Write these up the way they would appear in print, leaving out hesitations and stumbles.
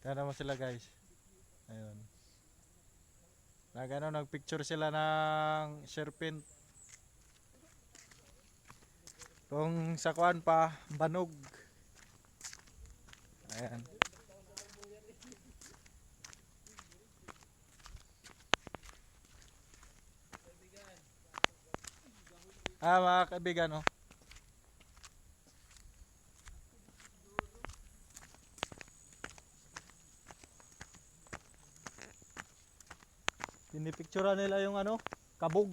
Tignan mo sila guys. Ayun. Nagpicture sila ng serpent. Kung sa kuan pa, banog. Ayan. Mga kaibigan, oh. Pinipicturean nila yung kabog.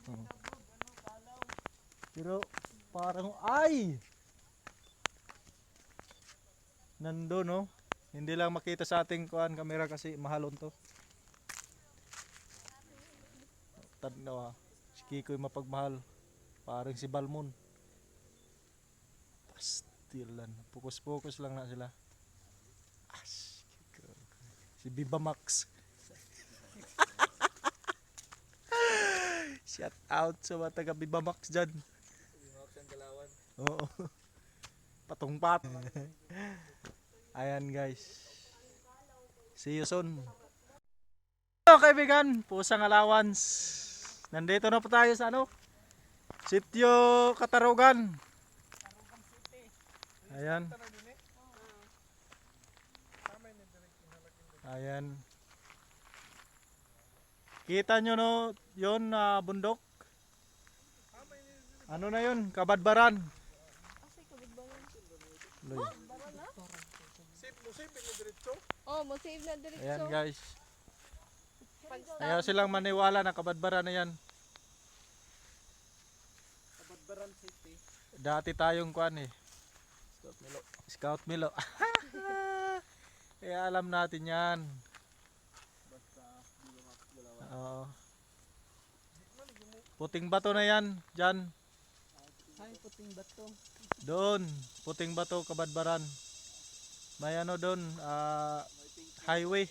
Oh. Pero parang nandun, no? Hindi lang makita sa ating camera kasi mahalon to. Tanaw, si Kiko'y mapagmahal. Parang si Balmon. Pastilan. Focus lang na sila. Si Viva Max. Shout out sa mga taga Viva Max dyan. Viva Max ang Galawan. Oo. Patungpat. Ayan guys. See you soon. Hello kaibigan, Pusang Allowance. Nandito na po tayo sa Sitio Katarugan. Ayan. Ayan. Kita nyo yun bundok. Ano na yun? Kabadbaran. Save na diretso. Ayan guys. Ayaw silang maniwala na Kabadbaran na yan. Kabadbaran City. Dati tayong Scout Milo. Kaya alam natin yan. Oo. Puting bato na yan, dyan. Ay, puting bato. Doon, Puting Bato, Kabadbaran. May doon, highway.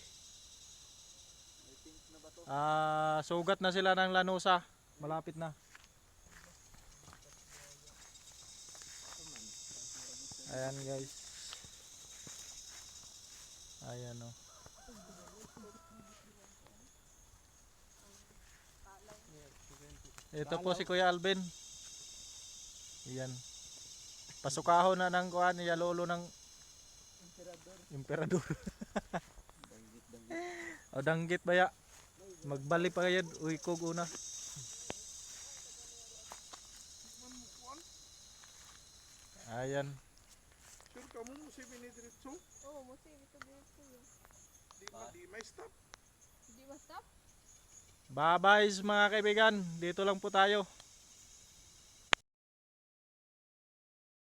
Sugat na sila ng Lanusa. Malapit na. Ayan guys. Ayan o. Ito po si Kuya Alvin. Ayan. Pasukahon na ng niya lolo ng Emperador. O danggit baya. Magbali pa yan. Uy kog una. Ayan. Sure ka mo si Binidiretso? Oo, save ito diretso yun. Di may stop. Di ba stop? Bye bye mga kaibigan. Dito lang po tayo.